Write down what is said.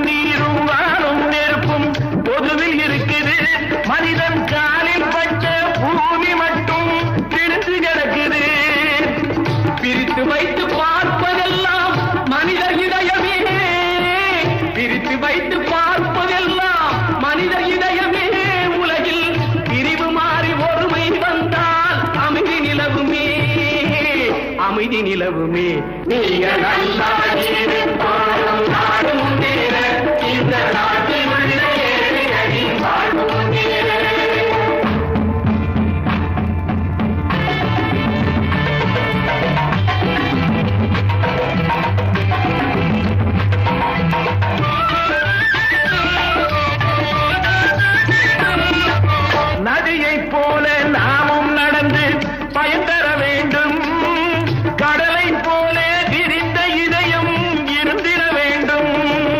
நீரும் வானும் நெருப்பும் பொதுவில் இருக்குது. மனிதன் காலில் பட்ட பூமி மட்டும் பிரித்து கிடக்குது. பிரித்து வைத்து பார்ப்பதெல்லாம் மனித இதயமே, பிரித்து வைத்து பார்ப்பதெல்லாம் மனித இதயமே. உலகில் பிரிவு மாறி ஒருமை வந்தால் அமைதி நிலவுமே, அமைதி நிலவுமே. நீங்க நல்லா